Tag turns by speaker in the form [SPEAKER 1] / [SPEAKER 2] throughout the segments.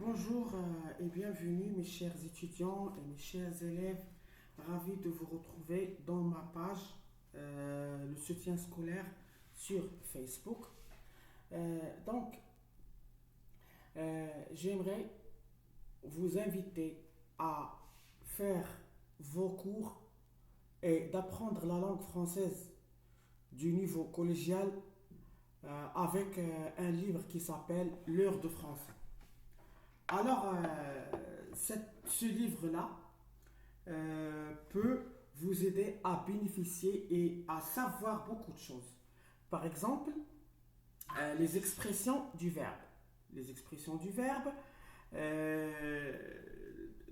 [SPEAKER 1] Bonjour et bienvenue mes chers étudiants et mes chers élèves. Ravi de vous retrouver dans ma page le soutien scolaire sur Facebook. Donc, j'aimerais vous inviter à faire vos cours et d'apprendre la langue française du niveau collégial avec un livre qui s'appelle L'heure de français. Alors, ce livre-là peut vous aider à bénéficier et à savoir beaucoup de choses. Par exemple, les expressions du verbe. Les expressions du verbe, euh,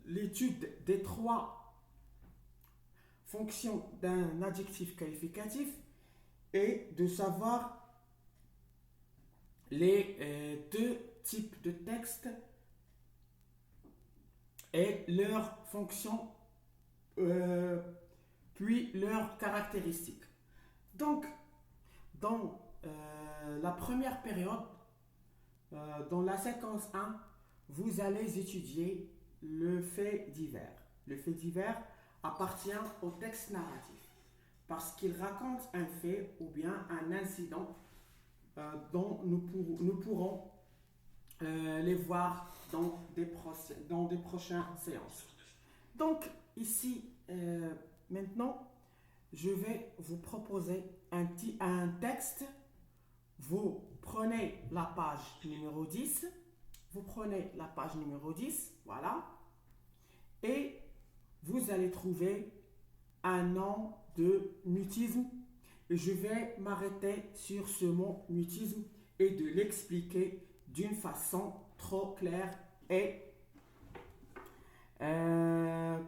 [SPEAKER 1] l'étude des trois fonctions d'un adjectif qualificatif et de savoir les deux types de textes et leurs fonctions, euh, puis leurs caractéristiques. Donc, dans la première période, dans la séquence 1, vous allez étudier le fait divers. Le fait divers appartient au texte narratif parce qu'il raconte un fait ou bien un incident dont nous pourrons les voir dans des prochaines séances. Donc, ici, maintenant, je vais vous proposer un texte. Vous prenez la page numéro 10. Vous prenez la page numéro 10, voilà. Et vous allez trouver un nom de mutisme. Je vais m'arrêter sur ce mot mutisme et de l'expliquer d'une façon trop claire et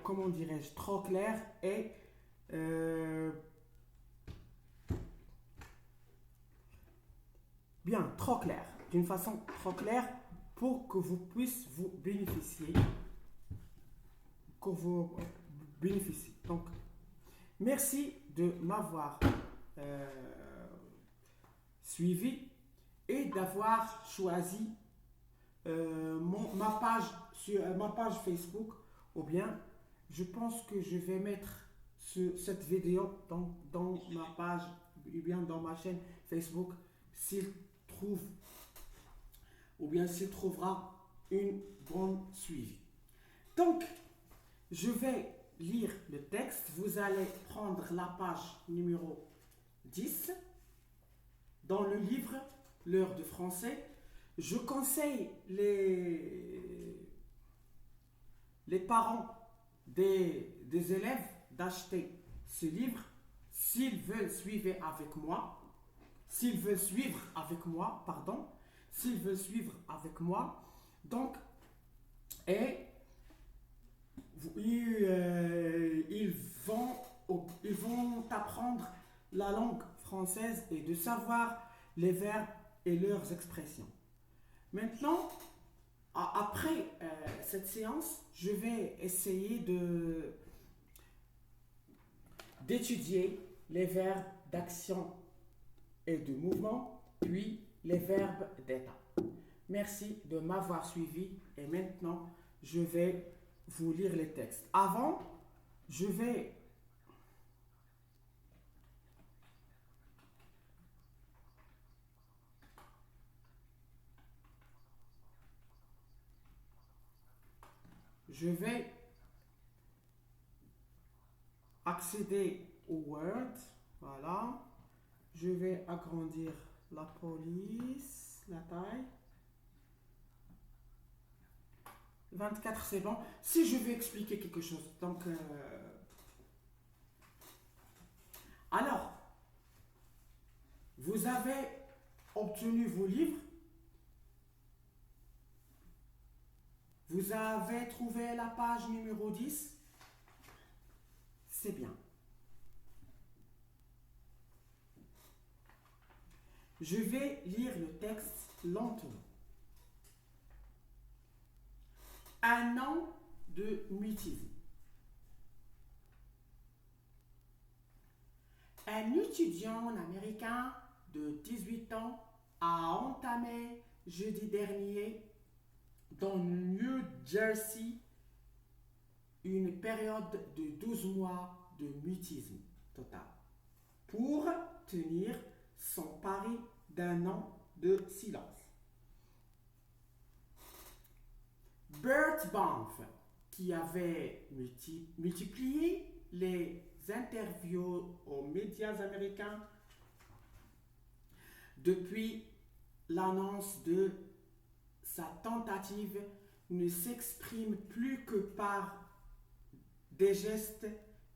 [SPEAKER 1] comment dirais-je, trop claire et euh, bien, trop claire, d'une façon trop claire pour que vous puissiez vous bénéficier, que vous bénéficiez. Donc, merci de m'avoir euh, suivi et d'avoir choisi ma page Facebook, ou bien je pense que je vais mettre cette vidéo dans ma page, ou bien dans ma chaîne Facebook, s'il trouve, ou bien s'il trouvera une bonne suivi. Donc, je vais lire le texte. Vous allez prendre la page numéro 10 dans le livre L'heure de français. Je conseille les parents des élèves d'acheter ce livre s'ils veulent suivre avec moi, s'ils veulent suivre avec moi, pardon, s'ils veulent suivre avec moi. Donc, et ils vont, ils vont apprendre la langue française et de savoir les verbes et leurs expressions. Maintenant, après cette séance, je vais essayer d'étudier les verbes d'action et de mouvement, puis les verbes d'état. Merci de m'avoir suivi et maintenant, je vais vous lire les textes. Avant, je vais je vais accéder au Word. Voilà. Je vais agrandir la police, la taille. 24, c'est bon. Si je vais expliquer quelque chose, donc, alors, vous avez obtenu vos livres, vous avez trouvé la page numéro 10, c'est bien. Je vais lire le texte lentement. Un an de mutisme. Un étudiant américain de 18 ans a entamé jeudi dernier dans New Jersey une période de 12 mois de mutisme total pour tenir son pari d'un an de silence. Bert Banff, qui avait multiplié les interviews aux médias américains depuis l'annonce de sa tentative, ne s'exprime plus que par des gestes,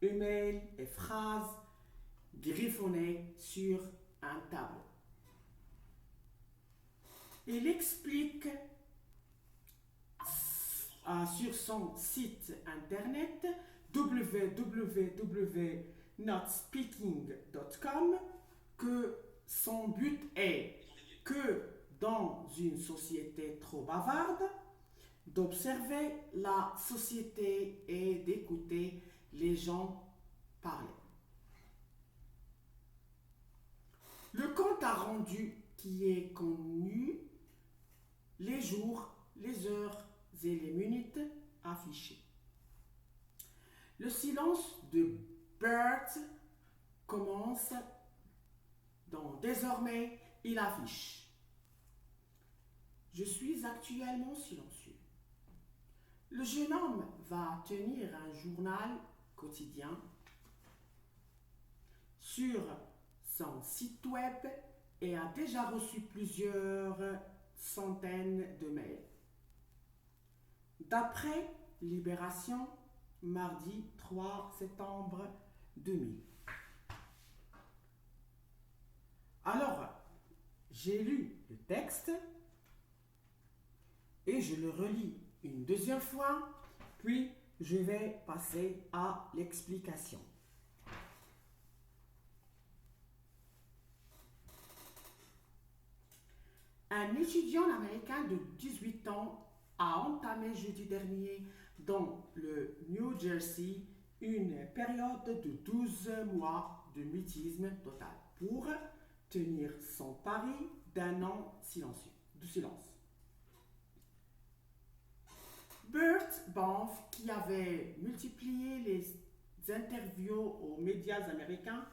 [SPEAKER 1] emails et phrases griffonnés sur un tableau. Il explique sur son site internet www.notspeaking.com que son but est que dans une société trop bavarde, d'observer la société et d'écouter les gens parler. Le compte à rendu qui est connu, les jours, les heures et les minutes affichées. Le silence de Bert commence, donc désormais il affiche: je suis actuellement silencieux. Le jeune homme va tenir un journal quotidien sur son site web et a déjà reçu plusieurs centaines de mails. D'après Libération, mardi 3 septembre 2000. Alors, j'ai lu le texte et je le relis une deuxième fois, puis je vais passer à l'explication. Un étudiant américain de 18 ans a entamé jeudi dernier dans le New Jersey une période de 12 mois de mutisme total pour tenir son pari d'un an silencieux, de silence. Bert Banff, qui avait multiplié les interviews aux médias américains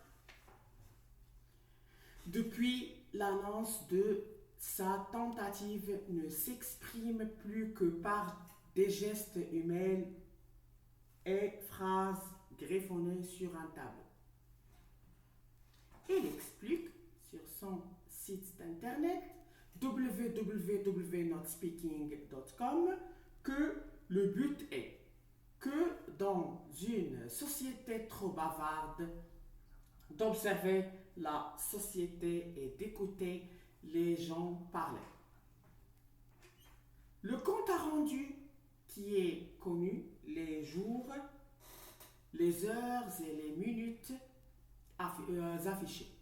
[SPEAKER 1] depuis l'annonce de sa tentative, ne s'exprime plus que par des gestes humains et phrases griffonnées sur un tableau. Il explique sur son site internet www.notspeaking.com que le but est que dans une société trop bavarde, d'observer la société et d'écouter les gens parler. Le compte à rendu qui est connu, les jours, les heures et les minutes affichées.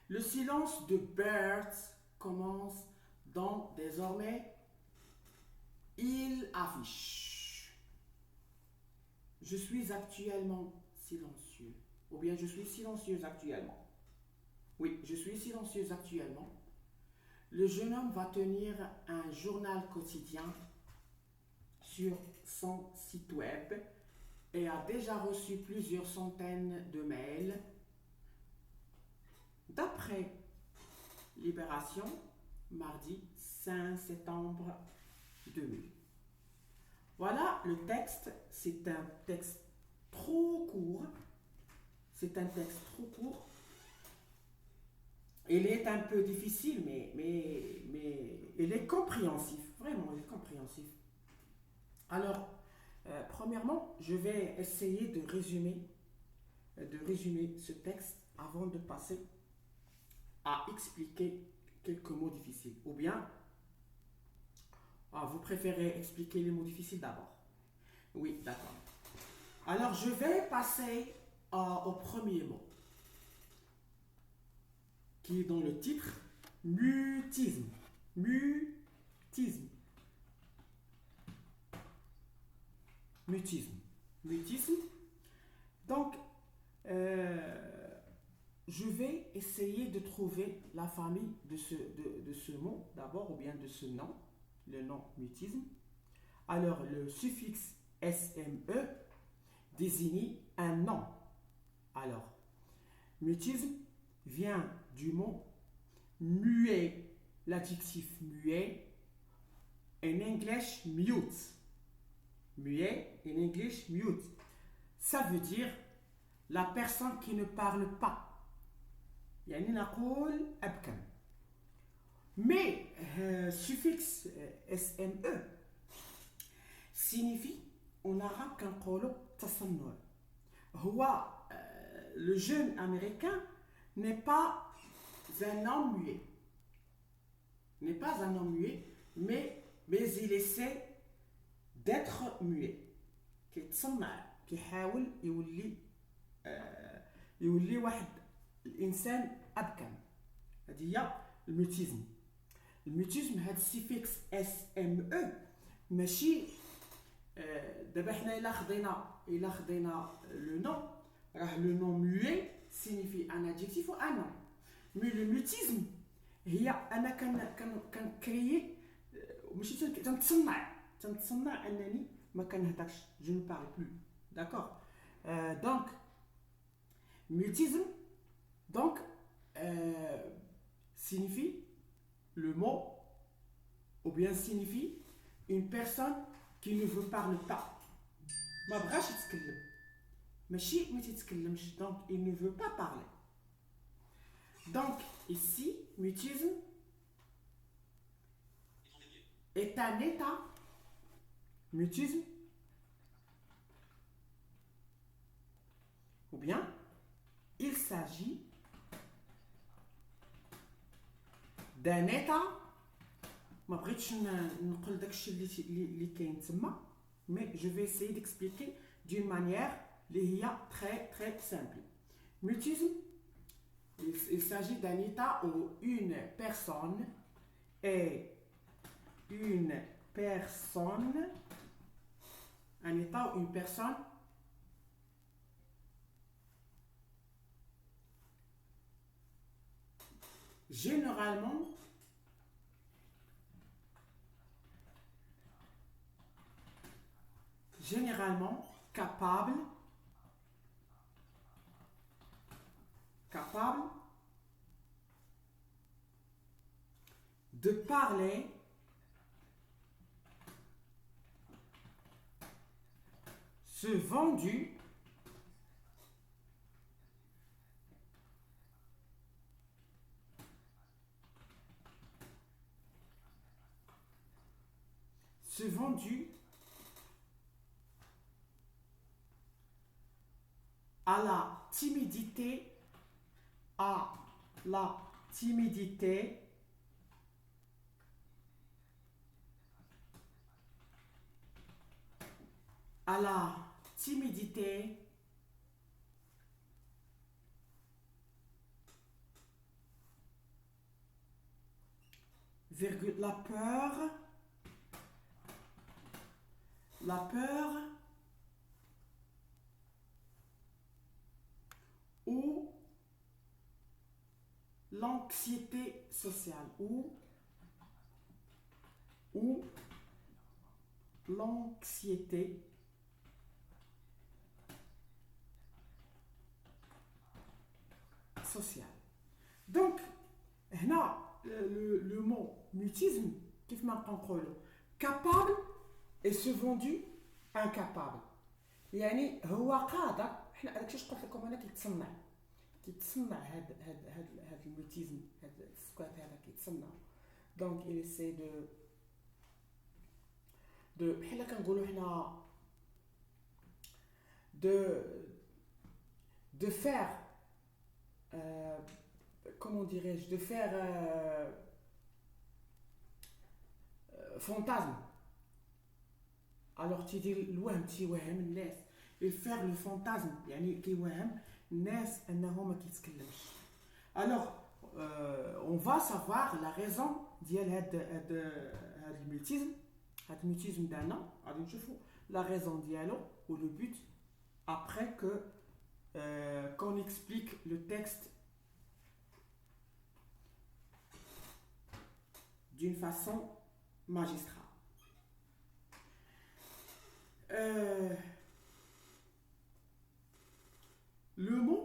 [SPEAKER 1] Le silence de Bert commence donc désormais. Il affiche: je suis actuellement silencieux. Ou bien je suis silencieuse actuellement. Oui, je suis silencieuse actuellement. Le jeune homme va tenir un journal quotidien sur son site web et a déjà reçu plusieurs centaines de mails. D'après Libération, mardi 5 septembre 2000. Voilà le texte. C'est un texte trop court. Il est un peu difficile, mais il est compréhensif. Vraiment, il est compréhensif. Alors, premièrement, je vais essayer de résumer ce texte avant de passer à expliquer quelques mots difficiles. Ou bien, vous préférez expliquer les mots difficiles d'abord? Oui, d'accord. Alors, je vais passer au premier mot, qui est dans le titre, mutisme. Mutisme. Mutisme. Mutisme. Donc, je vais essayer de trouver la famille de ce mot d'abord, ou bien de ce nom, le nom mutisme, alors le suffixe SME désigne un nom. Alors, mutisme vient du mot muet, l'adjectif muet, in English mute. Muet, in English mute. Ça veut dire la personne qui ne parle pas. يعني نقول أبكم. Mais suffixe SME signifie en arabe كنقولوا تصنع. هو le jeune américain n'est pas un homme muet. N'est pas un homme muet, mais il essaie d'être muet. كيتصنع كيحاول يولي واحد الانسان ابكم. هذه هي الموتيزم. الموتيزم هذا السيفيكس اس ام او ماشي دابا حنا الا خدينا لو نو راه لو نو موي سينيفي ان ادجيكتيف و ان نون. مي لو موتيزم هي انا كنكريي ماشي تنتصنع انني ما كنهضرش. Je ne parle plus. D'accord. Donc mutisme donc signifie le mot ou bien signifie une personne qui ne veut parler pas. ما بغاش يتكلم ماشي ما تيتكلمش donc il ne veut pas parler. Donc ici mutisme est un état. Mutisme ou bien il s'agit d'un état. ما بغيتش نقول داكشي اللي كاين تما mais je vais essayer d'expliquer d'une manière اللي هي très simple. Mutisme, il s'agit d'un état où une personne un état où une personne généralement capable de parler se vendu à la timidité, à la timidité virgule, la peur ou l'anxiété sociale ou l'anxiété sociale. Donc, هنا le mot mutisme كيف ما نقولوا capable et se vendu incapable. يعني هو قادر. حنا داكشي اش قلت لكم انا كيتصنع هاد الموتيزم هاد السكوات هذا كيتصنع. دونك il essaie de بحال كنقولوا حنا de faire comment dirais-je, de faire fantasme. Alors تيدير الوهم تيوهم الناس. Il faire le fantasme يعني كيوهم الناس انه ما كيتكلمش. Alors on va savoir la raison ديال هاد الموتيزم. هاد الموتيزم دانا غادي نشوفوا la raison ديالو ou le but après que qu'on explique le texte d'une façon magistrat. Euh, le mot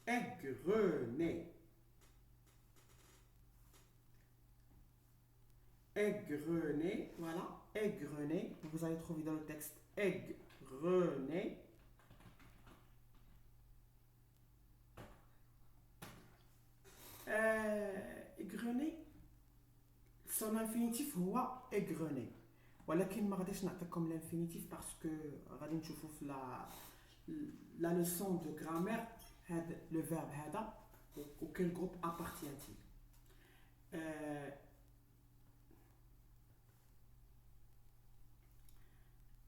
[SPEAKER 1] égrené. Égrené, voilà, égrené. Vous allez trouver dans le texte égrené. égrené, son infinitif هو égrené. ولكن ما غاديش نعطيكم l'infinitif parce que غادي نشوفوا في la leçon de grammaire هذا le verbe هذا auquel groupe appartient-il.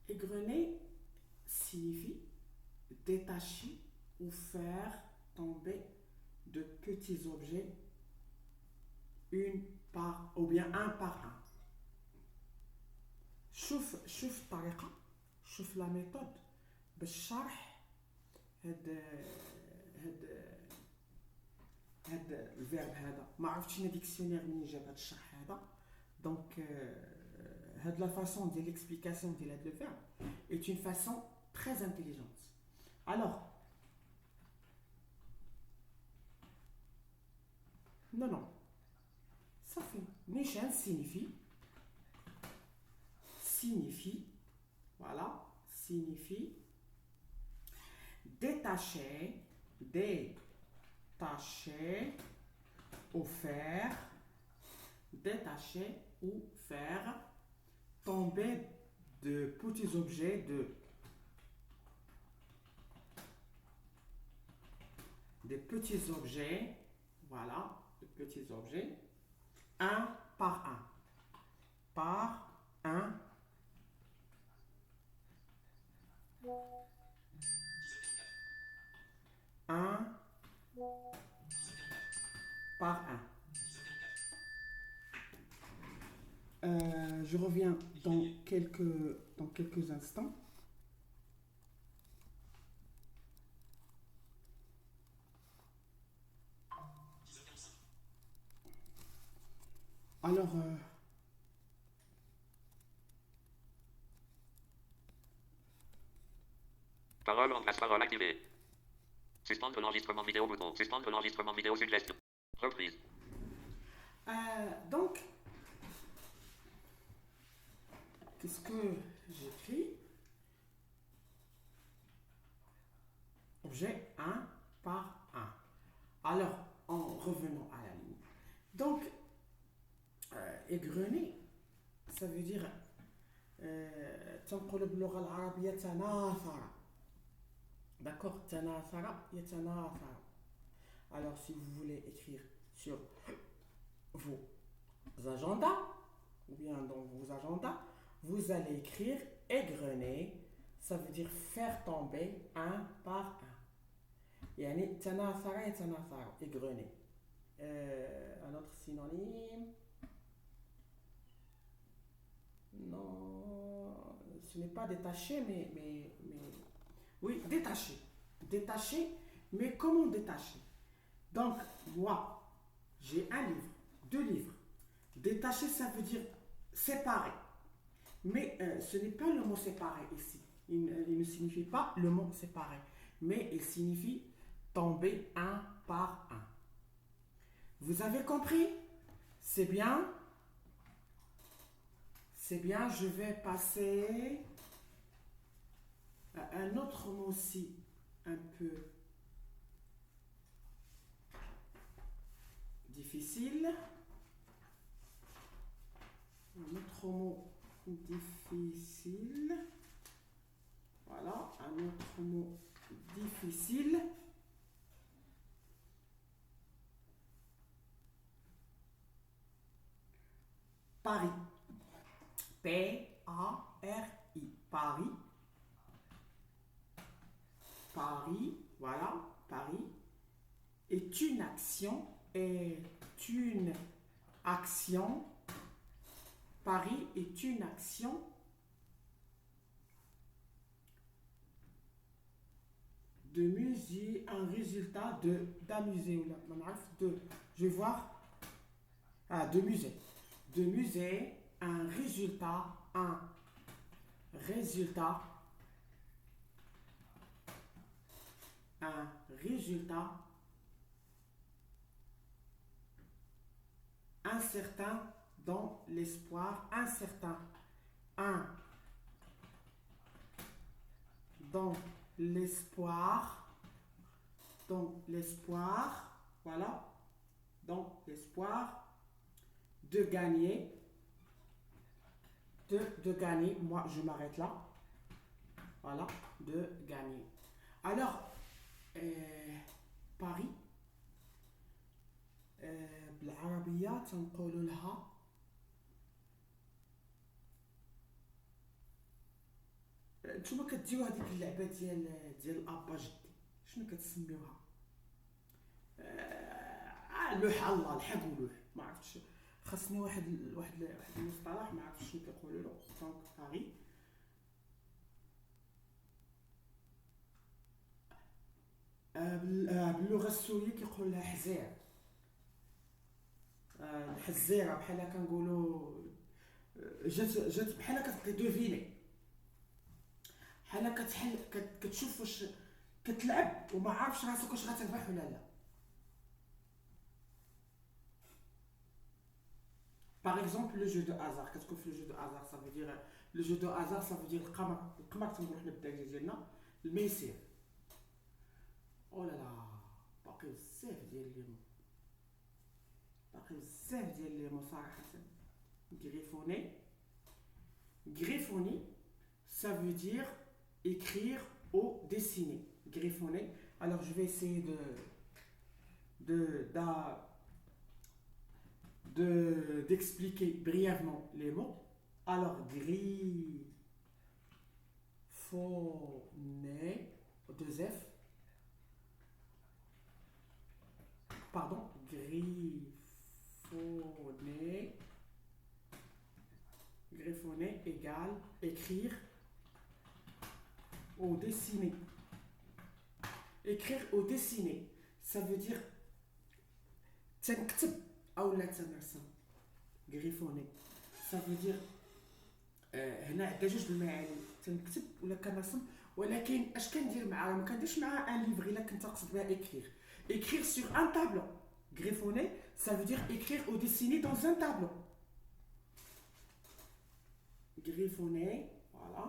[SPEAKER 1] Égrener signifie détacher ou faire tomber de petits objets une par ou bien un par un. شوف الطريقة شوف لا ميثود باش شرح هاد الفيرب هذا ما عرفتش انا ديكسيونير منين جاب هاد الشرح هذا دونك هاد لا فاصون ديال l'explication ديال هاد لو فيرب est une façon très intelligente. Alors non ça fait nishan signifie voilà signifie détacher ou faire tomber de petits objets des petits objets voilà de petits objets un par un un par un. Je reviens dans quelques instants. Alors,
[SPEAKER 2] parole en place, parole activée. Suspendre l'enregistrement vidéo bouton. Suspendre l'enregistrement vidéo suggestion. Reprise.
[SPEAKER 1] Donc, qu'est-ce que j'écris? Objet un par un. Alors, en revenant à la ligne. Donc, égrener, ça veut dire تنقل باللغة العربية تناثر. D'accord, تناثر يتناثر. Alors, si vous voulez écrire sur vos agendas, ou bien dans vos agendas, vous allez écrire égrener, ça veut dire faire tomber un par un. يعني تناثر يتناثر égrener. Un autre synonyme. Non, ce n'est pas détaché, mais oui, détaché. Détaché, mais comment détacher? Donc, moi, j'ai un livre, 2 livres. Détaché, ça veut dire séparé. Mais ce n'est pas le mot séparé ici. Il ne signifie pas le mot séparé. Mais il signifie tomber un par un. Vous avez compris? C'est bien? C'est bien, je vais passer à un autre mot aussi un peu difficile. Un autre mot difficile. Voilà, un autre mot difficile. Paris. P-A-R-I. Paris. Paris, voilà, Paris est une action, Paris est une action de musée, un résultat d'amuser, je vais voir, de musée. De musée, un résultat, résultat, un résultat incertain dans l'espoir, incertain, un dans l'espoir, voilà, dans l'espoir de gagner, de gagner, moi je m'arrête là, voilà, de gagner. Alors, Paris, بالعربية تنقولوا لها نتوما كديروا هذيك اللعبة ديال الابا جدي شنو كتسميوها؟ لوح الله الحق ولوح ما عرفتش خاصني واحد المصطلح ما عرفتش شنو كيقولوا له دونك باري باللغة السورية كيقولوا لها حزير الحزيرة بحال كنقولوا جات بحال كتدوفيني بحال كتحل كتشوف واش كتلعب وما عارفش راسك واش غتربح ولا لا. Par exemple, le jeu de hasard. Qu'est-ce que fait le jeu de hasard? Ça veut dire le jeu de hasard, ça veut dire القمر تنقولوا حنا بالدارجه ديالنا الميسير. او لا لا باقي بزاف ديال لي مو باقي بزاف ديال لي مو صراحه. Griffonner. Griffonner, ça veut dire écrire ou dessiner. Griffonner. Alors je vais essayer d'expliquer brièvement les mots. Alors griffonner, deux F. Pardon, griffonner. Griffonner égale écrire ou dessiner. Écrire ou dessiner, ça veut dire تنكتب أو لا تنرسم. Griffonner, ça veut dire هنا عندنا جوج المعاني تنكتب ولا كنرسم ولكن اش كندير معاها ما كنديرش معاها ان ليفغ الا كنت قصد بها écrire. Écrire sur un tableau. Griffonner, ça veut dire écrire ou dessiner dans un tableau. Griffonner, voilà.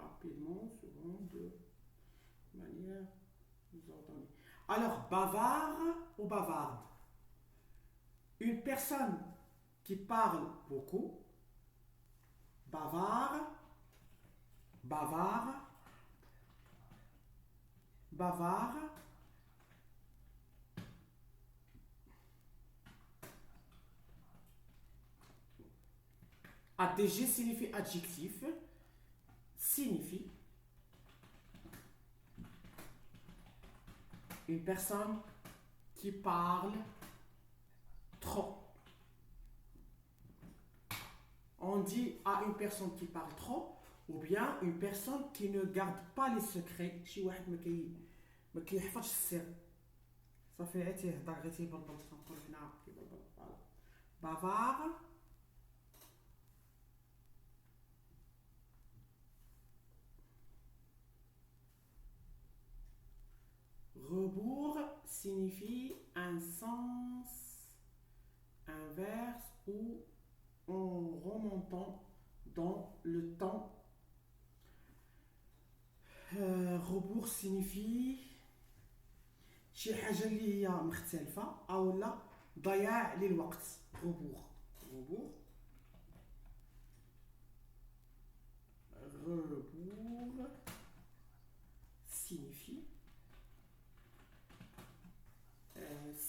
[SPEAKER 1] Rapidement, souvent, de manière ordonnée. Alors, bavard ou bavarde? Une personne qui parle beaucoup. Bavard, bavard, bavard. ADG signifie adjectif, signifie une personne qui parle trop. On dit à une personne qui parle trop ou bien une personne qui ne garde pas les secrets. شي واحد ما كيحفظش السر. صافي غير تيهضر غير تيبلبل تنقول هنا كيبلبل. فوالا. بافار. Rebours signifie un sens inverse ou en remontant dans le temps. Rebours signifie شي حاجة اللي هي مختلفة أو لا ضياع للوقت. Rebours. Rebours. Rebours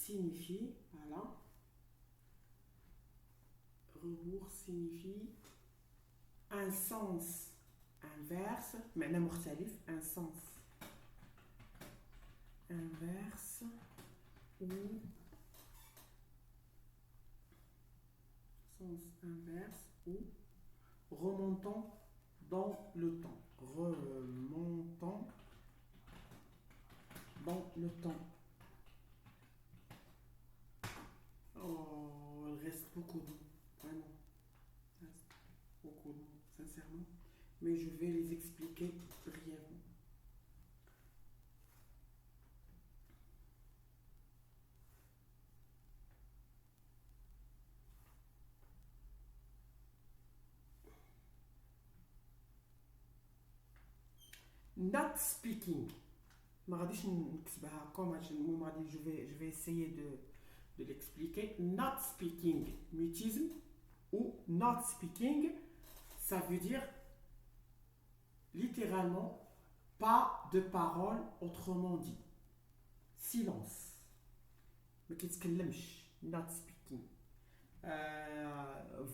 [SPEAKER 1] signifie voilà. Rebours signifie un sens inverse, معنى مختلف, un sens inverse ou remontant dans le temps. Remontant dans le temps. Oh, il reste beaucoup de mots, vraiment. Il reste beaucoup de mots, sincèrement. Mais je vais les expliquer brièvement. Not speaking. ما غاديش نكتبها كوم هادشي المهم غادي je vais essayer de l'expliquer. Not speaking, mutisme ou not speaking, ça veut dire littéralement pas de parole, autrement dit. Silence. ما كيتكلمش. Not speaking.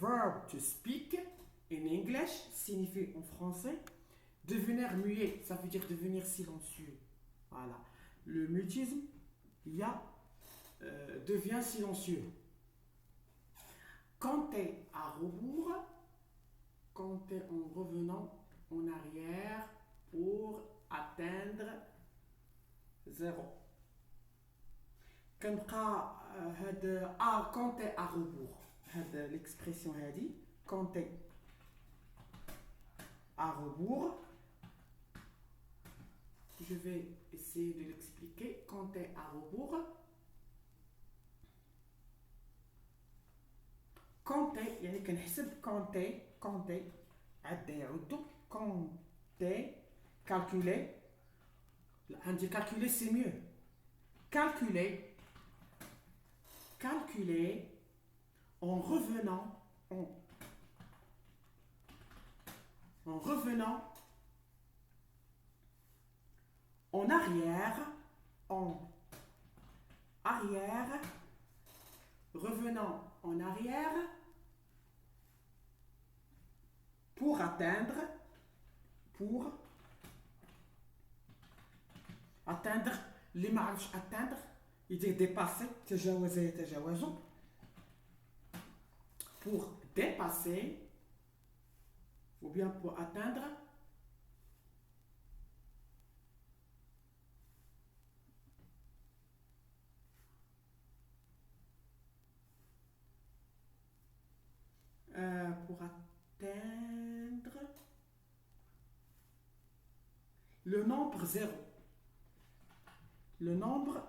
[SPEAKER 1] Verb to speak in English signifie en français devenir muet, ça veut dire devenir silencieux. Voilà. Le mutisme, il y a devient silencieux. Quand tu es à rebours, quand tu es en revenant en arrière pour atteindre zéro. كنبقى هاد quand tu es à rebours, هاد l'expression هادي quand tu es à rebours. Je vais essayer de l'expliquer. Quand tu es à rebours, quand tu es, يعني كنحسب quand tu es عدا يعدو quand tu es calculé. عندي calculer c'est mieux. Calculer en revenant en arrière, revenant en arrière pour atteindre, les marches atteindre, il dit dépasser, pour dépasser, ou bien pour atteindre. Pour atteindre le nombre 0. Le nombre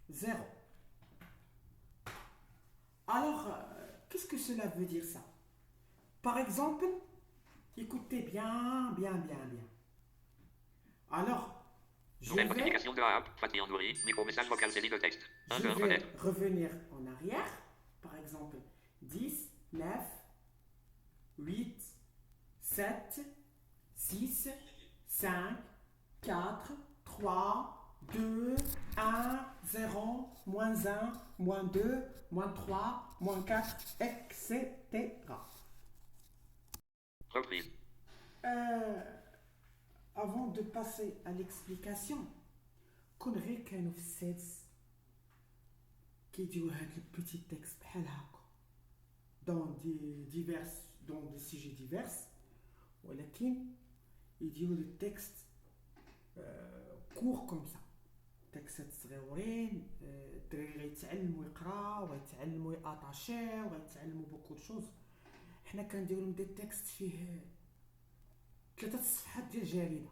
[SPEAKER 1] 0. Alors, qu'est-ce que cela veut dire ça? Par exemple, écoutez bien. Alors, je vais
[SPEAKER 2] Notification de la app, Fatih Andouri, micro-message vocal saisie de texte.
[SPEAKER 1] je vais revenir en arrière. Par exemple, 10, 9, 8, 7, 6, 5, 4, 3, 2, 1, 0, moins 1, moins 2, moins 3, moins 4, etc.
[SPEAKER 2] Reprise.
[SPEAKER 1] Avant de passer à l'explication, كون كانوا في السادس كيديروا هاد البيتي تكست بحال هكا dans des sujets divers ولكن يديروا لي تكست كور كوم سا تكست صغيورين الدراري غيتعلموا يقراو وغيتعلموا ياتاشيو وغيتعلموا بوكو دو شوز. حنا كنديروا لهم دي تكست فيه 3 صفحات ديال جريده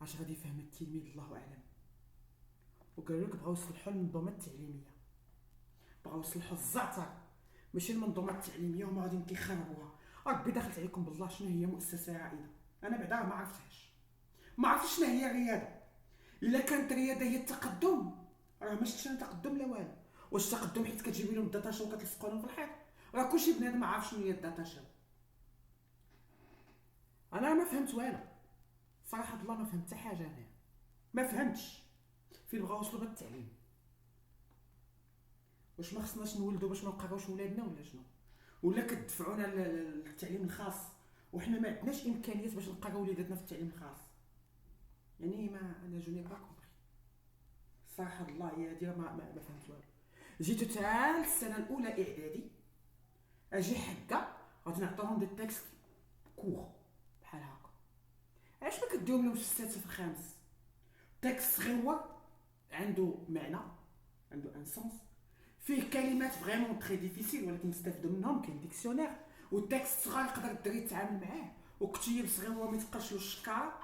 [SPEAKER 1] اش غادي يفهم التلميذ الله اعلم. وقالوا لك بغاو يصلحوا المنظومه التعليميه، بغاو يصلحوا الزعتر ماشي المنظومه التعليميه وما غادي كيخربوها. ربي دخلت عليكم بالله شنو هي مؤسسه رائده؟ انا بعدا ما عرفتهاش، ما عرفتش شنو هي الرياده. الا كانت الرياده هي التقدم راه ما شفتش انا تقدم لا والو. واش تقدم حيت كتجيبي لهم الداتا شو وكتلصقوا لهم في الحيط؟ راه كلشي بنادم ما عارف شنو هي الداتا شو. انا ما فهمت والو صراحه الله، ما فهمت حتى حاجه. انا ما فهمتش فين بغاو يوصلوا بالتعليم. واش ما خصناش نولدوا باش ما نقراوش ولادنا ولا شنو؟ ولا كتدفعونا للتعليم الخاص وحنا ما عندناش امكانيات باش نقراو وليداتنا في التعليم الخاص؟ يعني ما انا جو ني با كومبري صراحه الله. هي هادي ما فهمت والو. جيت تاع السنه الاولى اعدادي اجي حكا غادي نعطيهم دي تكست كور بحال هكا كديروا من السادس في الخامس. تكست غير هو عنده معنى، عنده ان سونس، فيه كلمات فريمون تري ديفيسيل ولكن تستافدوا منهم، كاين ديكسيونير. والتكست صغير يقدر الدري يتعامل معاه، وكتيب صغير هو ما يتقاش له الشكاره.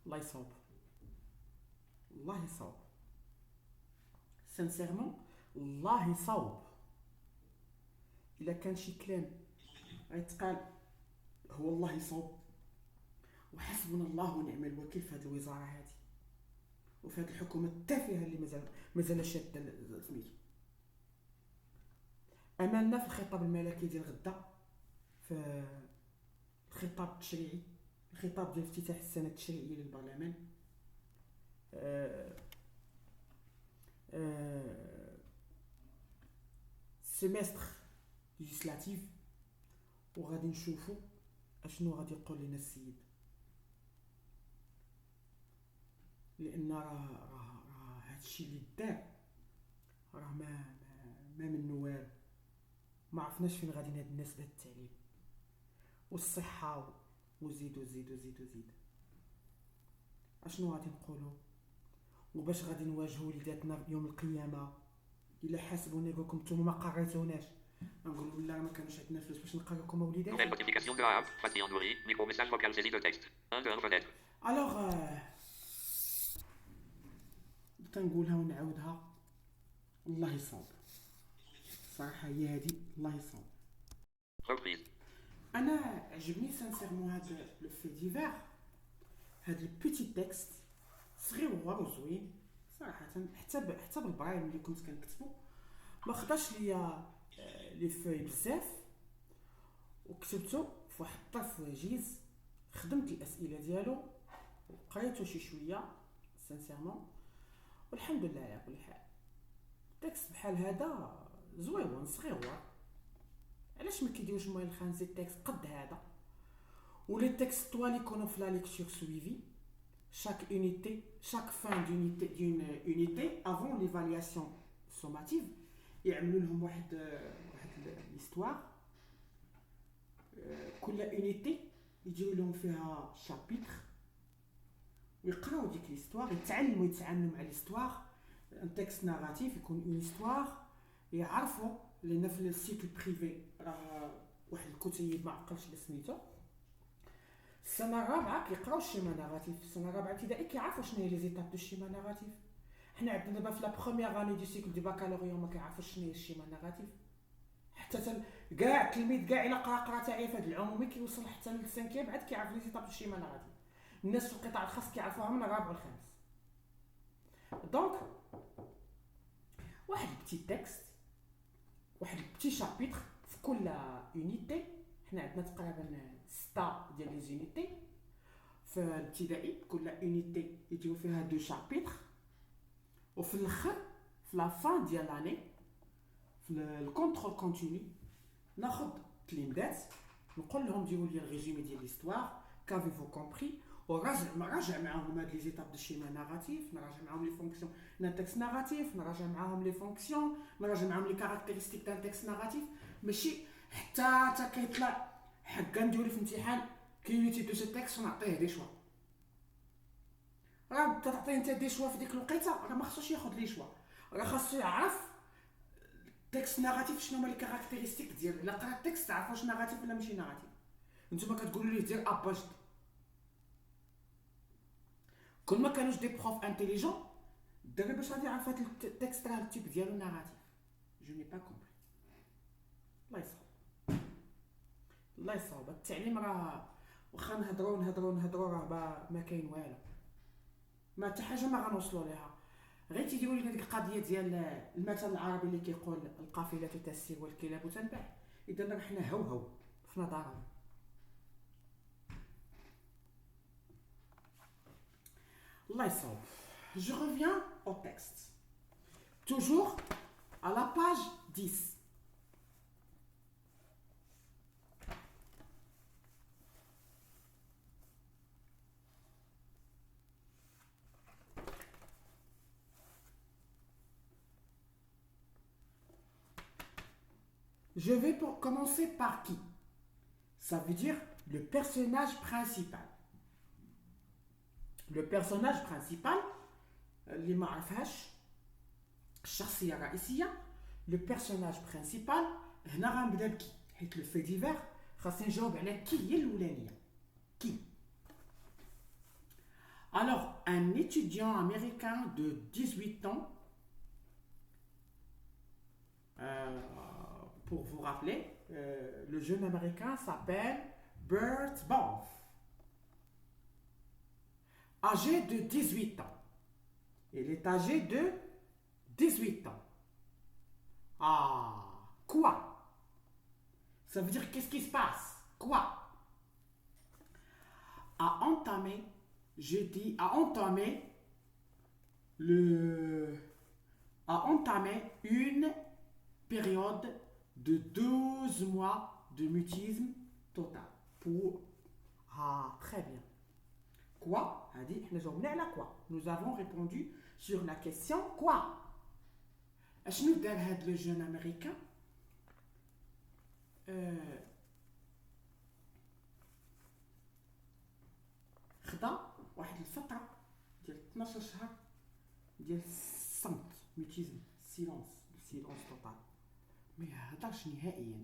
[SPEAKER 1] الله يصاوب، الله يصاوب، سانسيرمون الله يصاوب. الا كان شي كلام غيتقال هو الله يصاوب، وحسبنا الله ونعم الوكيل في هذه الوزاره هذه وفي هذه الحكومه التافهه اللي مازال شاده سميتو. املنا في الخطاب الملكي ديال غدا، في الخطاب التشريعي، الخطاب ديال افتتاح السنه التشريعيه للبرلمان. سيمستر ليجيسلاتيف، وغادي نشوفوا اشنو غادي يقول لنا السيد، لان راه هادشي اللي دار راه ما منه والو. ما عرفناش فين غادي هاد الناس بهاد التعليم والصحه، وزيد وزيد وزيد وزيد. اشنو غادي نقولوا وباش غادي نواجهوا وليداتنا يوم القيامه؟ الا حاسبونا يقولكم نتوما ما قريتوناش، نقولوا لا ما كانوش عندنا فلوس باش نقريكم
[SPEAKER 2] Nouvelle
[SPEAKER 1] وليداتنا.
[SPEAKER 2] notification grave. Fatih Andouri. Micro-message vocal saisie de texte. 1 de 1 fenêtre.
[SPEAKER 1] الوغ تنقولها ونعاودها، الله يصاوب صراحه هي هادي، الله يصاوب.
[SPEAKER 2] Reprise.
[SPEAKER 1] انا عجبني سانسيرمون هاد لو في ديفير، هاد البيتي تكست صغير وزوين صراحه. حتى بالبرايل اللي كنت كنكتبو ما خداش ليا لي فوي بزاف، وكتبتو في واحد الطرف وجيز، خدمت الاسئله ديالو وقريتو شي شويه سانسيرمون، والحمد لله على كل حال. التكست بحال هذا زويون صغيور، علاش ما كيديروش مويل الخانزي التكست قد هذا؟ ولي تكست طوال يكونوا في لا ليكتور سويفي chaque unité, chaque fin d'une unité avant l'évaluation sommative يعملوا لهم واحد l'histoire. كل unité يجيو لهم فيها شابيتر ويقراو ديك l'histoire، يتعلموا مع l'histoire. ان تكست ناراتيف يكون اون histoire، يعرفوا لان في السيكل بريفي راه واحد الكتيب ما عقلش سميتو السنه الرابعه كيقراو الشيما ناراتيف. السنه الرابعه ابتدائي كيعرفوا شنو هي لي زيتاب دو الشيما ناراتيف. حنا عندنا دابا في لا بروميير اني دو سيكل دو باكالوريو ما كيعرفوش شنو هي الشيما ناراتيف. حتى كاع التلميذ كاع الا قرا تاعي في هذا العمومي كيوصل حتى للسانكيام عاد كيعرف لي زيتاب دو الشيما ناراتيف. الناس في القطاع الخاص كيعرفوها من الرابع والخامس. دونك واحد بتي تكست، واحد بتي شابيتر في كل يونيتي. حنا عندنا تقريبا 6 ديال لي زونيتي في الابتدائي، كل يونيتي يجيو فيها 2 شابيتر. وفي الاخر في لا فان ديال لاني في الكونترول كونتينيو ناخذ تلميذات نقول لهم ديروا لي الريزومي ديال ليستوار كافيفو كومبري، وراجع معاهم هاد لي زيتاب دو شيما ناراتيف، نراجع معاهم لي فونكسيون دان تكست ناراتيف، نراجع معاهم لي فونكسيون، نراجع معاهم لي كاركتيرستيك دان تكست ناراتيف. ماشي حتى كيطلع حكا نديرو في الامتحان كيوتي دو سي تكست ونعطيه دي شوا. راه انت تعطيه انت دي شوا في ديك الوقيته، راه ما خصوش ياخذ لي شوا، راه خاصو يعرف تكست ناراتيف شنو هما لي كاركتيرستيك ديالو. الا قرا التكست تعرف واش ناراتيف ولا ماشي ناراتيف. نتوما كتقولوا ليه دير اباج. كل ما كانوش دي بروف انتيليجون الدري باش غادي يعرف هاد التكست راه التيب ديالو ناراتيف. جو ني با كومبري. الله يصاوب، الله يصاوب. التعليم راه واخا نهضروا راه ما كاين والو، ما حتى حاجه ما غنوصلوا ليها. غير تيديروا لنا ديك القضيه ديال المثل العربي اللي كيقول القافله تسير والكلاب تنبح. اذا راه حنا هو في نظرهم. الله يصاوب. Je reviens au texte. Toujours à la page 10. Je vais commencer par qui? Ça veut dire le personnage principal. Le personnage principal, اللي ما عرفهاش الشخصية الرئيسية، le personnage principal هنا غنبدا بكي حيت لو في ديفير خاصني نجاوب على كي هي الأولانية. كي. Alors, un étudiant américain de 18 ans, pour vous rappeler, le jeune américain s'appelle Bert Boff, âgé de 18 ans. Il est âgé de 18 ans. Ah, quoi? Ça veut dire qu'est-ce qui se passe? Quoi? A entamé, je dis, a entamé une période de 12 mois de mutisme total. Pour... Ah, très bien. Quoi? A dit, quoi? Nous avons répondu sur la question quoi? شنو دار هاد لو جون امريكان؟ خدا واحد الفتره ديال 12 شهر ديال الصمت، ميوتيزم، سيلونس توتال، ما يهضرش نهائيا،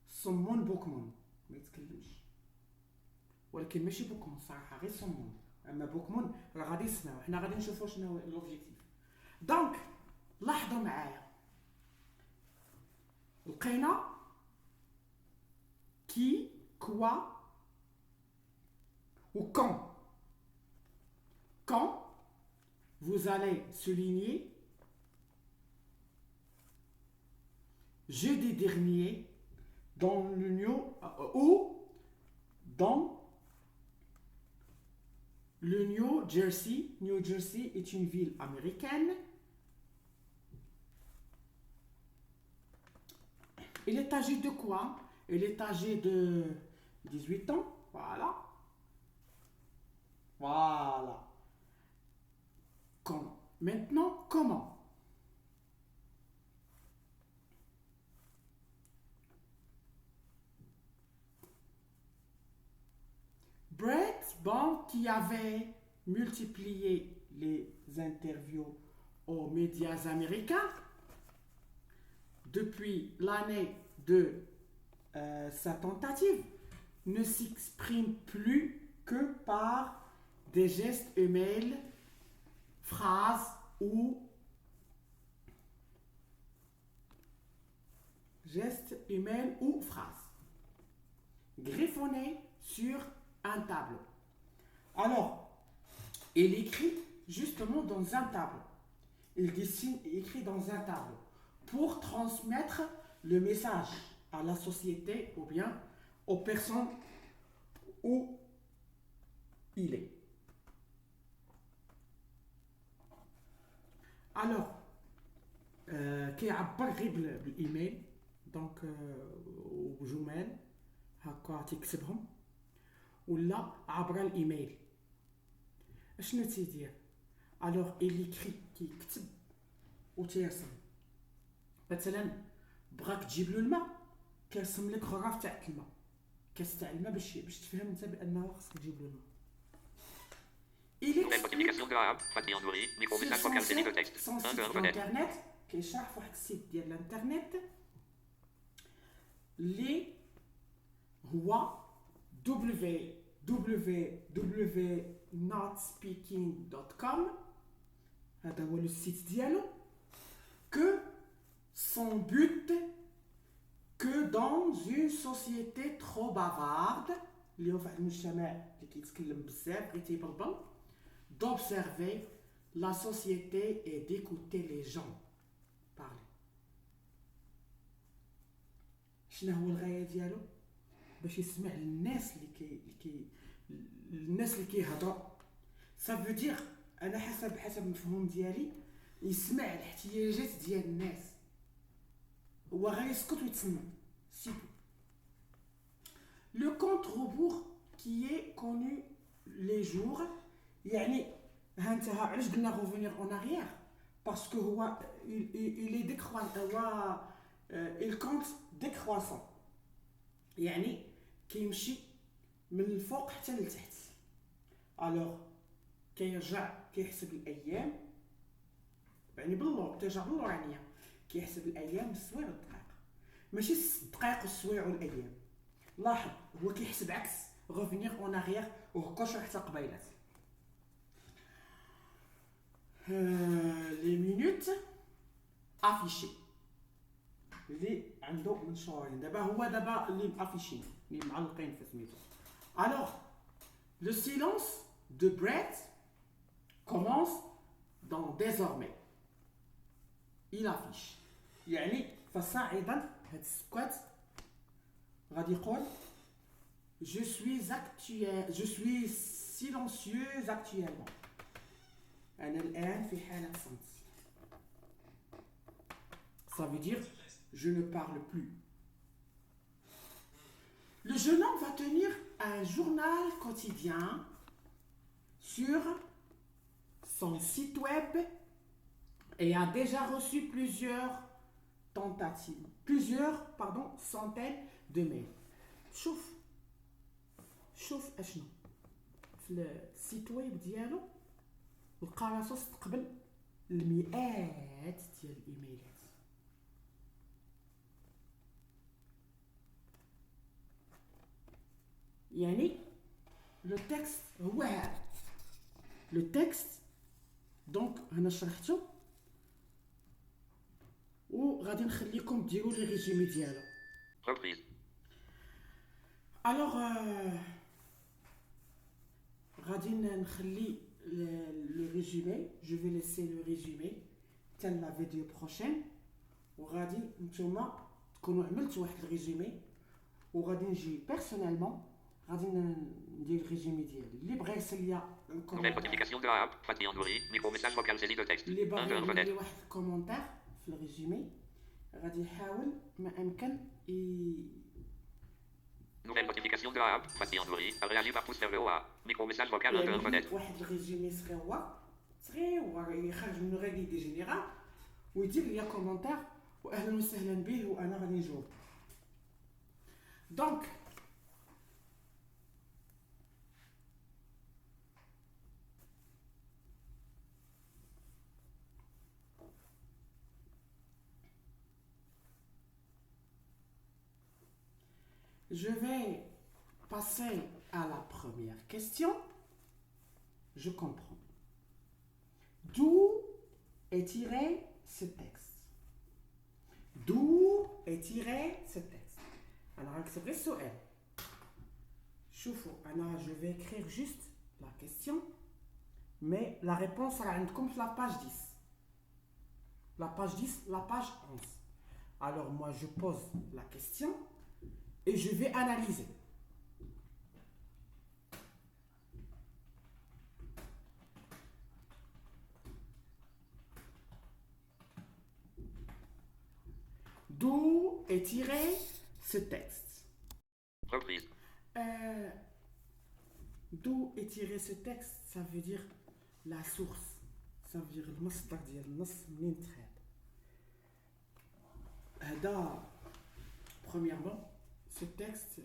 [SPEAKER 1] صمون بوكمون ما يتكلمش. ولكن ماشي بوكمون صراحه، غير صمون. اما بوكمون راه غادي يسمعوا، حنا غادي نشوفوا شنو هو لوبجيكتيف. دونك لاحظوا معايا، لقينا كي، كوا ou quand. Quand vous allez souligner jeudi dernier dans le New Jersey. New Jersey est une ville américaine. Il est âgé de quoi? Il est âgé de 18 ans. Voilà. Voilà. Quand? Maintenant, comment? Brett, bon, qui avait multiplié les interviews aux médias américains depuis l'année de sa tentative, ne s'exprime plus que par des gestes, emails, phrases ou phrases griffonnés sur un tableau. Alors, il écrit justement dans un tableau. Il écrit dans un tableau pour transmettre le message à la société ou bien aux personnes où il est. Alors, كيعبر غير بالايميل، دونك وجمل هكا تكتبهم ولا عبر الايميل. اشنو تيدير؟ الوغ إليكري كيكتب وتيرسم. مثلا بغاك تجيب له الماء، كيرسم لك غراف تاع الماء، كاس تاع الماء باش تفهم انت بانه خصك تجيب له الماء.
[SPEAKER 2] Notification grave, Fatih Andouri, micro-message vocal série de texte.
[SPEAKER 1] Son site internet, كيشرح فواحد السيت ديال الانترنت اللي هو www.notspeaking.com. هذا هو لو سيت ديالو. Que son but que dans une société trop bavarde اللي هو في واحد المجتمع اللي كيتكلم بزاف كيتيبلبل، d'observer la société et d'écouter les gens parler. شنو هو الغاية ديالو؟ باش يسمع الناس الناس اللي كيهضروا. ça veut dire انا حسب المفهوم ديالي يسمع الاحتياجات ديال الناس، هو غيسكت ويتسمع سي تو. Le compte rebours qui est connu les jours، يعني ها انت علاش قلنا revenir en arrière؟ parce que هو il est décroissant، هو il compte décroissant، يعني كيمشي من الفوق حتى لتحت. alors كيرجع كيحسب الايام، يعني باللور ترجع باللورانيه، كيحسب الايام بالسوايع والدقائق، ماشي الدقائق والسوايع والايام. لاحظ هو كيحسب عكس غوفينيغ اون اريير وهكا حتى قبيلات. لي مينوت افيشي اللي عنده منشورين دابا، هو دابا اللي افيشين اللي معلقين في سميتو. الوغ لو سيلونس دو بريت كومونس دون ديزورمي il affiche، يعني فصاعدا هاد السكوات غادي يقول je suis silencieuse actuellement، انا الان في حالة صمت. ça veut dire je ne parle plus. Le jeune homme va tenir un journal quotidien sur son site web et a déjà reçu plusieurs centaines de mails. شوف اشنو في السيت ويب ديالو لقى راسو استقبل المئات ديال الايميلات. يعني لو تكست هو هذا لو تكست. دونك انا شرحته وغادي نخليكم ديروا لي ريزومي ديالو. الوغ غادي نخلي le résumé, je vais laisser le résumé تاع لا فيديو بروشين، وغادي نتوما تكونوا عملتوا واحد الريزومي، وغادي نجي بيرسونيلمون غادي ندير الريزومي ديالي. اللي بغى يرسل ليا
[SPEAKER 2] notification de la app Fatih Andoury micro message vocal saisie de texte
[SPEAKER 1] اللي باغي يدير لي واحد الكومونتير في الريزومي غادي يحاول ما امكن
[SPEAKER 2] nouvelle notification de la app Fatih Andoury réagir par pouce vers le haut à micro message vocal un fenêtre
[SPEAKER 1] واحد الريزومي صغير يخرج من غير دي جينيرال ويدير لي كومونتير واهلا وسهلا به وانا غادي نجاوب. دونك je vais passer à la première question. Je comprends. D'où est tiré ce texte? D'où est tiré ce texte? Alors, c'est vrai, Soël. Je vais écrire juste la question, mais la réponse sera comme la page 10. La page 10, la page 11. Alors, moi, je pose la question et je vais analyser. D'où est tiré ce texte?
[SPEAKER 2] Reprise.
[SPEAKER 1] D'où est tiré ce texte? Ça veut dire la source. Ça veut dire le مصدر ديال النص منين تخاد. هذا premièrement ce texte.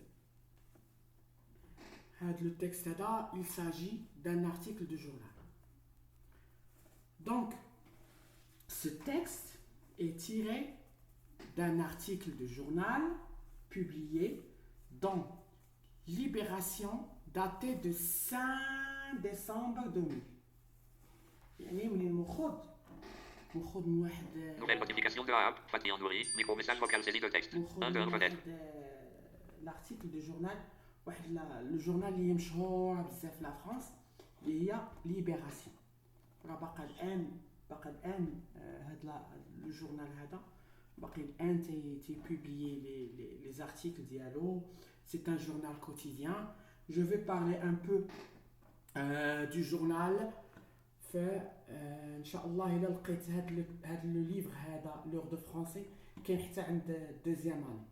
[SPEAKER 1] Le texte là, il s'agit d'un article de journal. Donc, ce texte est tiré d'un article de journal publié dans Libération daté de 5 décembre 2000. يعني من المخوض من واحد
[SPEAKER 2] nouvelle notification de la app Fatih Andoury micro message vocal saisie de texte un fenêtre
[SPEAKER 1] l'article de journal واحد لو جورنال اللي مشهور بزاف لا فرنسا اللي هي ليبراسيون. راه باقا الان هاد لو جورنال هذا باقي الان تي بوبليي لي زارتيكل ديالو. C'est un journal quotidien. Je vais parler un peu du journal. ان شاء الله الا لقيت هاد لو ليفر هذا لور دو فرونسي كاين حتى عند دوزيام اني.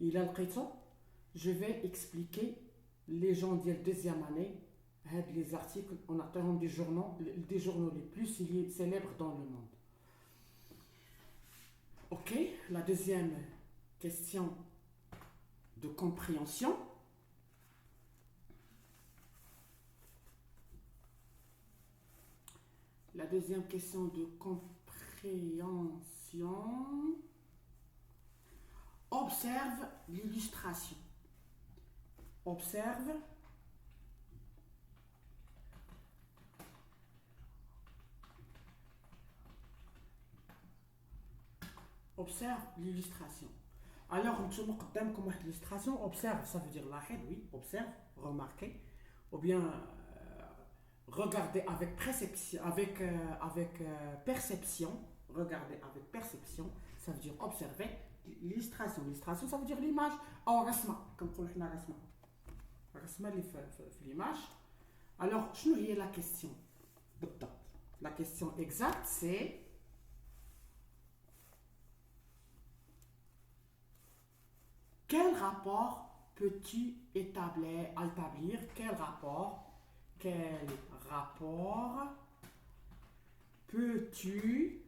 [SPEAKER 1] الا لقيته je vais expliquer les gens ديال deuxième année هاد les articles en attendant des journaux les plus célèbres dans le monde. Ok, la deuxième question de compréhension. la deuxième question de compréhension. Observe l'illustration. Observe l'illustration. Alors, nous sommes comme illustration. Observe, ça veut dire lahid, oui. Observe, remarquer. Ou bien regarder avec perception. Perception. Regarder avec perception, ça veut dire observer. L'illustration. L'illustration, ça veut dire l'image. Ou rasma, comme on dit rasma. Rasma, l'image. Alors, je nous la question. La question exacte, c'est quel rapport peux-tu établir? Quel rapport peux-tu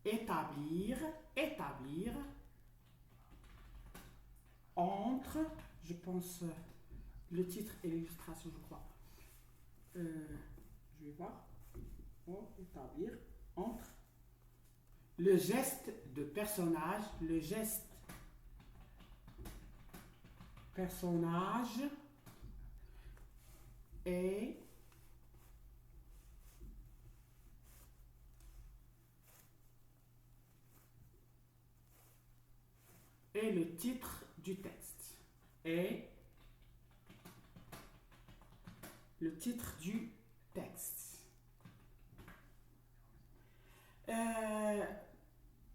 [SPEAKER 1] établir entre, je pense, le titre et l'illustration, je crois. Je vais voir. Établir entre le geste de personnage, et le titre du texte. Et le titre du texte.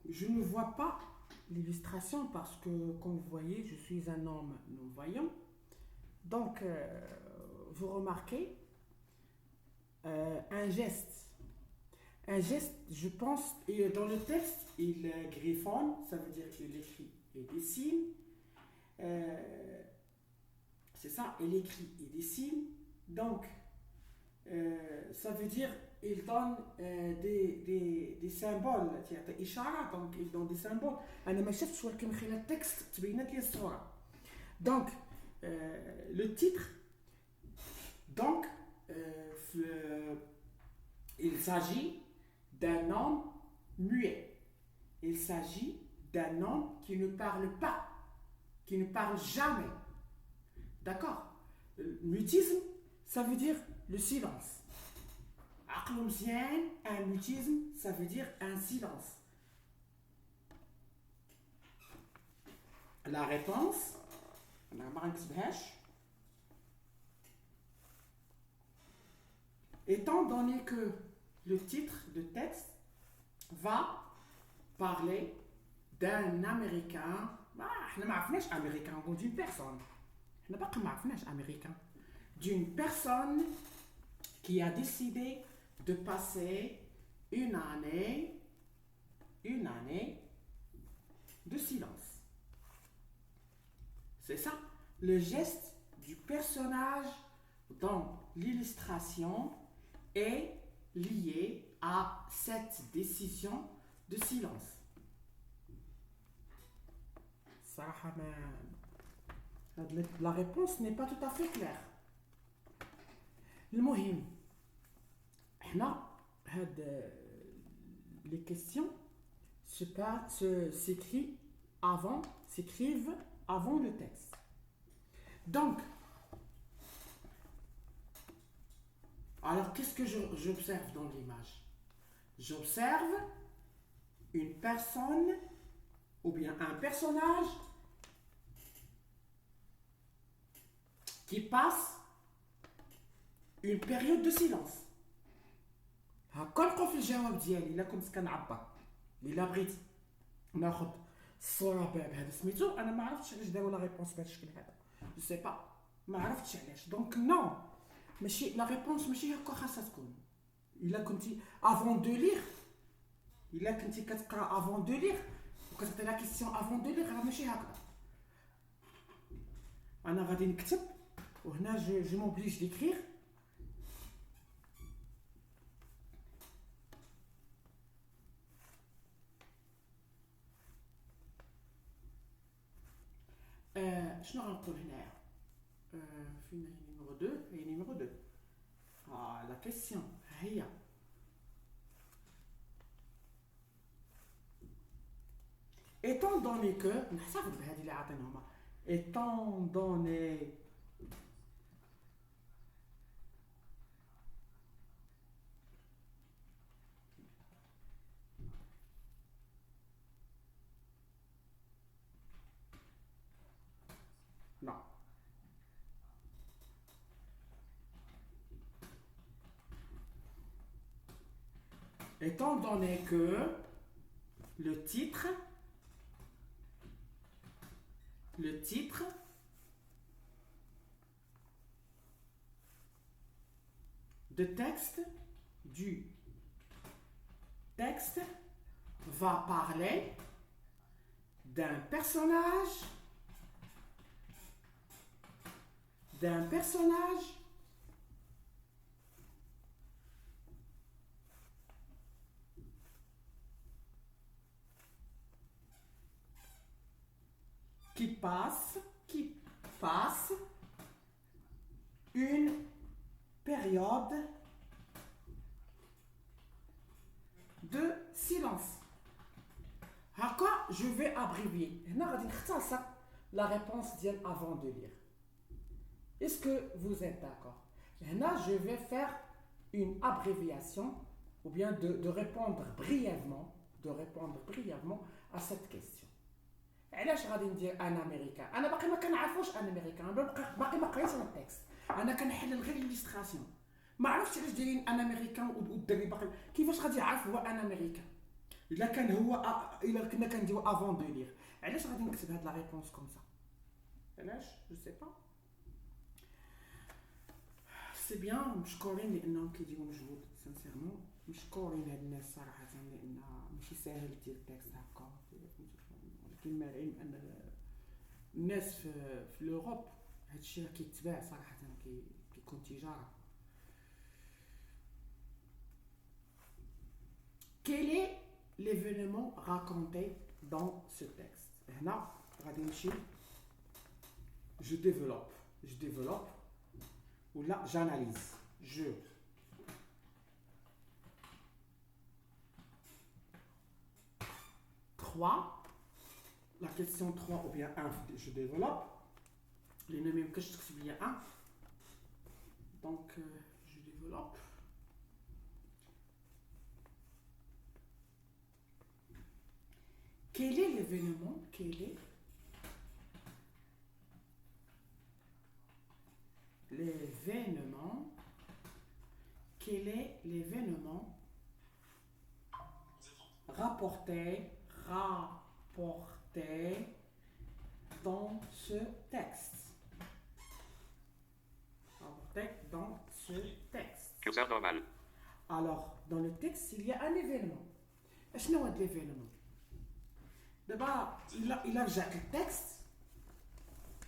[SPEAKER 1] Je ne vois pas l'illustration parce que, comme vous voyez, je suis un homme non-voyant. Donc, vous remarquez un geste. Un geste, je pense, et dans le texte, il griffonne, ça veut dire qu'il écrit et dessine. C'est ça, il écrit et dessine. Donc, ça veut dire il donne des symboles. Donc, il donne des symboles. أنا ما شفتش ولكن من خلال التكست تبينت لي الصورة. Donc, le titre. Donc, il s'agit d'un homme muet. Il s'agit d'un homme qui ne parle pas, qui ne parle jamais. D'accord? Mutisme, ça veut dire le silence. Un mutisme, ça veut dire un silence. La réponse, étant donné que le titre de texte va parler d'un Américain, Américain ou d'une personne. Américain. D'une personne qui a décidé de passer une année de silence. C'est ça. Le geste du personnage dans l'illustration est lié à cette décision de silence. La réponse n'est pas tout à fait claire. المهم هنا les questions s'écrivent avant le texte. Donc, alors qu'est-ce que j'observe dans l'image? J'observe une personne ou bien un personnage qui passe une période de silence. هكا نلقاو في الجواب ديالي الا كنت كنعبر الا بغيت ناخذ الصوره بهذا سميتو انا ما عرفتش علاش داروا لا ريبونس بهذا الشكل هذا جو سي با ما عرفتش علاش دونك نو ماشي لا ريبونس ماشي هكا خاصها تكون الا كنتي افون دو لير الا كنتي كتقرا افون دو لير وكتعطي لا كيسيون افون دو لير راه ماشي هكذا انا غادي نكتب وهنا جو موبليج ديكريغ شنو غنقول هنايا فين هي numéro 2 هي numéro 2 لا كيسيون هي étant donné que نحسب بهذه اللي عطيناهما étant donné non étant donné que le titre de texte du texte va parler d'un personnage qui passe une période de silence. Haka, je vais abrévier. La réponse vient avant de lire. Est-ce que vous êtes d'accord? Là, je vais faire une abréviation ou bien de répondre brièvement à cette question. علاش غادي ندير انا امريكان انا باقي ما كنعرفوش انا امريكان باقي ما قريتش التكست انا كنحلل غير ليستراسيون ما عرفتش علاش دايرين انا امريكان والدري باقي كيفاش غادي يعرف هو انا امريكان الا كان هو الا كنا كنديرو افون دو لير علاش غادي نكتب هاد لا ريبونس كوم سا علاش جو سي با سي بيان مشكورين لانهم كيديروا مجهود سانسيرمون مشكورين هاد الناس صراحه لان ماشي ساهل دير تكست هكا ولكن مع العلم ان الناس في لوروب هادشي راه كيتباع صراحه كيكون تجاره. Quel est l'événement raconté dans ce texte? هنا غادي نمشي je développe ou là j'analyse je la question 3 ou bien 1 je développe les mêmes que je تكتب لي 1 donc je développe quel est l'événement rapporté dans ce texte.
[SPEAKER 2] Curseur normal.
[SPEAKER 1] Alors, dans le texte, il y a un événement. Qu'est-ce que c'est l'événement? D'abord, il a déjà le texte.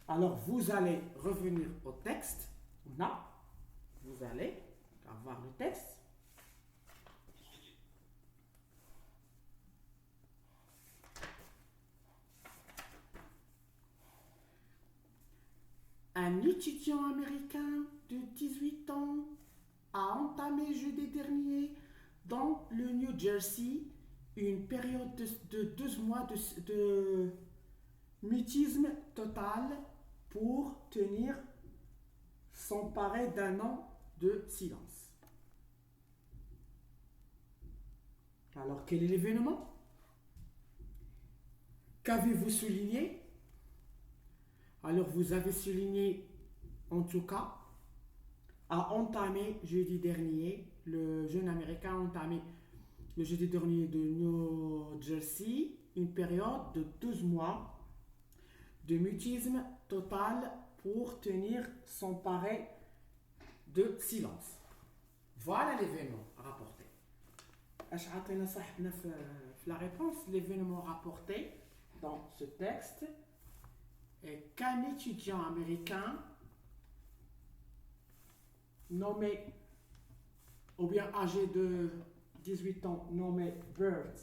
[SPEAKER 1] Alors, vous allez revenir au texte. Là, vous allez avoir le texte. Un étudiant américain de 18 ans a entamé jeudi dernier dans le New Jersey une période de 2 mois de mutisme total pour s'emparer d'un an de silence. Alors, quel est l'événement? Qu'avez-vous souligné? Alors, vous avez souligné, en tout cas, a entamé jeudi dernier, le jeune américain a entamé le jeudi dernier de New Jersey, une période de 12 mois de mutisme total pour s'emparer de silence. Voilà l'événement rapporté. La réponse, l'événement rapporté dans ce texte est qu'un étudiant américain nommé ou bien âgé de 18 ans nommé Bert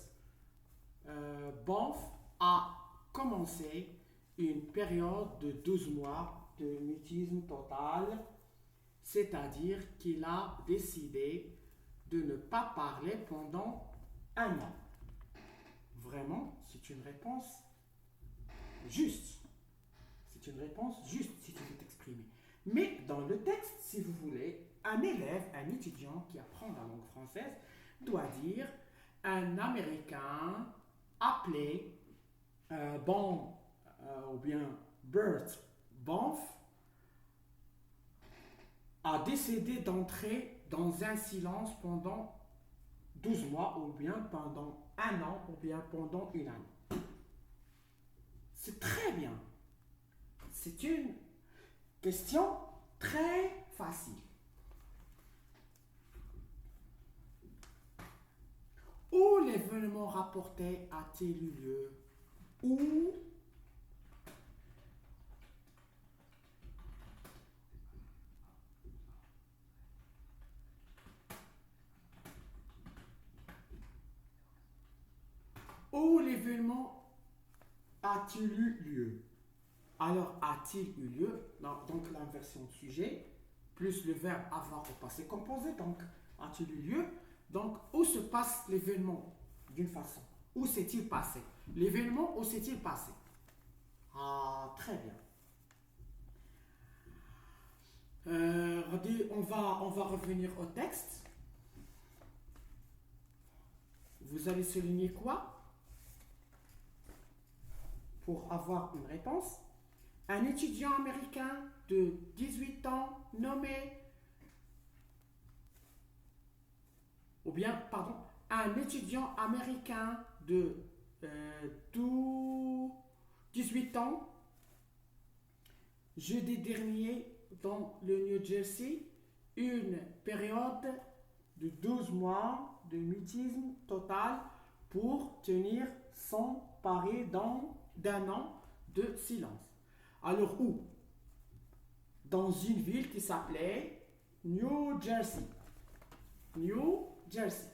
[SPEAKER 1] Bonf a commencé une période de 12 mois de mutisme total, c'est-à-dire qu'il a décidé de ne pas parler pendant un an. Vraiment, c'est une réponse juste. C'est une réponse juste si tu veux t'exprimer. Mais dans le texte, si vous voulez, un élève, un étudiant qui apprend la langue française doit dire un Américain appelé ou bien Bert Banff a décidé d'entrer dans un silence pendant 12 mois ou bien pendant un an ou bien pendant une année. C'est très bien. C'est une question très facile. Où l'événement rapporté a-t-il eu lieu? Où Où l'événement a-t-il eu lieu? Alors, a-t-il eu lieu? Non, donc l'inversion de sujet, plus le verbe avoir au passé composé, donc a-t-il eu lieu? Donc, où se passe l'événement d'une façon? Où s'est-il passé? L'événement, où s'est-il passé? Ah, très bien. On va revenir au texte. Vous allez souligner quoi pour avoir une réponse? Un étudiant américain de 18 ans nommé, ou bien, pardon, un étudiant américain de 18 ans, jeudi dernier, dans le New Jersey, une période de 12 mois de mutisme total pour tenir son pari d'un an de silence. Alors où? Dans une ville qui s'appelait New Jersey. New Jersey.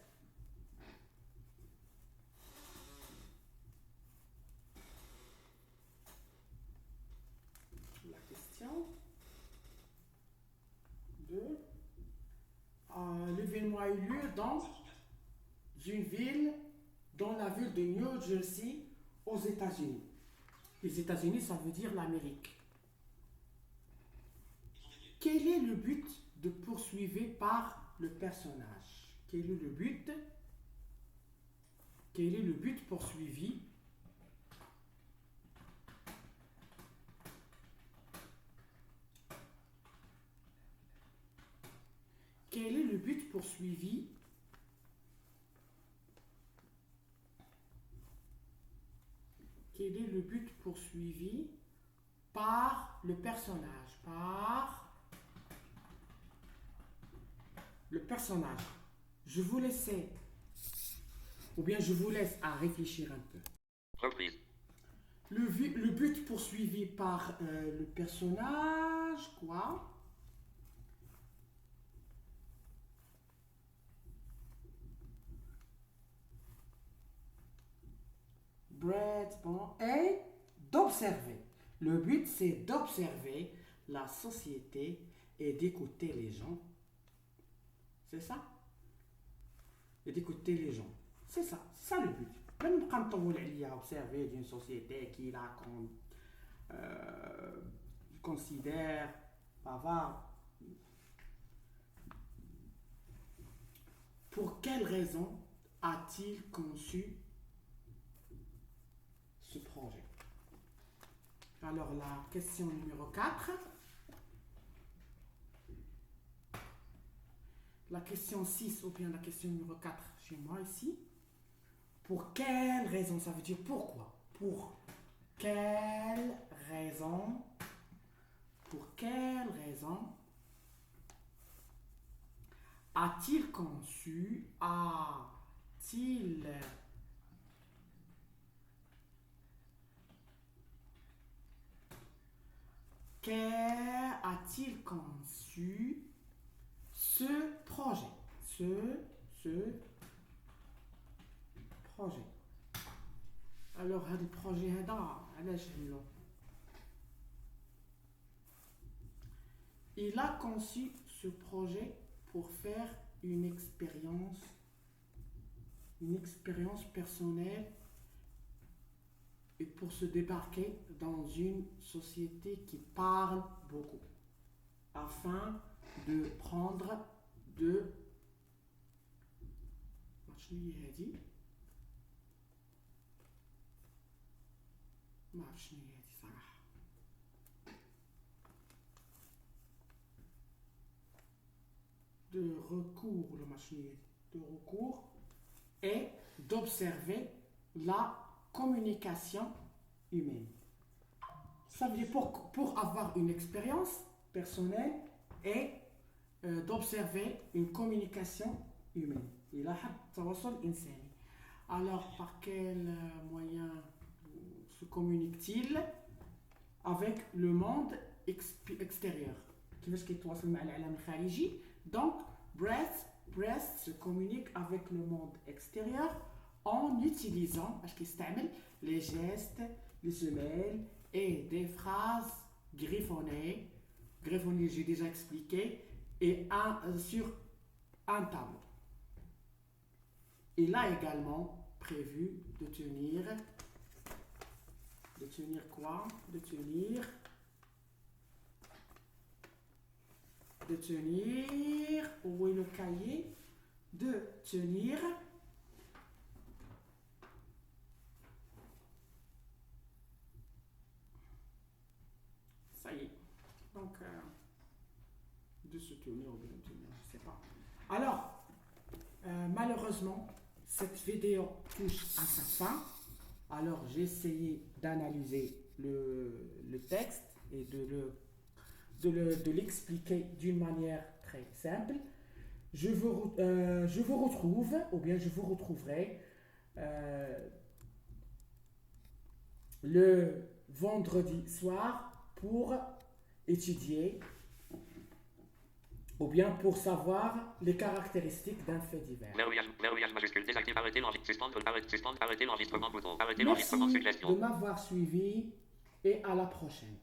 [SPEAKER 1] La question de l'événement a eu lieu dans une ville, dans la ville de New Jersey, aux États-Unis. Les États-Unis, ça veut dire l'Amérique. Quel est le but de poursuivre par le personnage? Quel est le but? Quel est le but poursuivi? Quel est le but poursuivi? Quel est le but poursuivi par le personnage? Par le personnage. Je vous laisse, ou bien je vous laisse à réfléchir un peu.
[SPEAKER 2] Reprise.
[SPEAKER 1] Le but poursuivi par le personnage, quoi? Brett, bon, et d'observer. Le but, c'est d'observer la société et d'écouter les gens. C'est ça? Et d'écouter les gens. C'est ça le but. Même quand on voulait observer d'une société qui la considère bavard. Pour quelle raison a-t-il conçu ce projet? Alors la question numéro 4. La question 6 ou bien la question numéro 4 chez moi ici. Pour quelle raison? Ça veut dire pourquoi? Pour quelle raison? Pour quelle raison a-t-il conçu? A-t-il a-t-il conçu ce projet? Ce projet. Alors هذا البروجي هذا علاش عملوه؟ Il a conçu ce projet pour faire une expérience personnelle et pour se débarquer dans une société qui parle beaucoup, afin de prendre de... شنو هي هذه؟ ما عرفت شنو هي هذه صراحة. De recours, le machin de recours, et d'observer la communication humaine. Ça veut dire pour avoir une expérience personnelle et d'observer une communication humaine. يلاحظ التواصل الإنساني. Alors, par quel moyen se communique-t-il avec le monde extérieur? كيفاش كيتواصل مع العالم الخارجي؟ Donc, Breast se communique avec le monde extérieur en utilisant les gestes, les semelles et des phrases griffonnées. Griffonnées, j'ai déjà expliqué, et sur un tableau. Il a également prévu de tenir quoi? De tenir, où est le cahier? De tenir ça y est. Donc, de se tenir ou de le tenir, je ne sais pas. Alors, malheureusement, cette vidéo touche à sa fin. Alors, j'ai essayé d'analyser le texte et de l'expliquer d'une manière très simple. Je vous retrouve, ou bien je vous retrouverai le vendredi soir pour étudier ou bien pour savoir les caractéristiques d'un fait divers.
[SPEAKER 2] Verrouillage majuscule, désactive, arrêter l'enregistrement, arrêter l'enregistrement, bouton, arrêter
[SPEAKER 1] Merci
[SPEAKER 2] l'enregistrement, suggestion.
[SPEAKER 1] de m'avoir suivi et à la prochaine.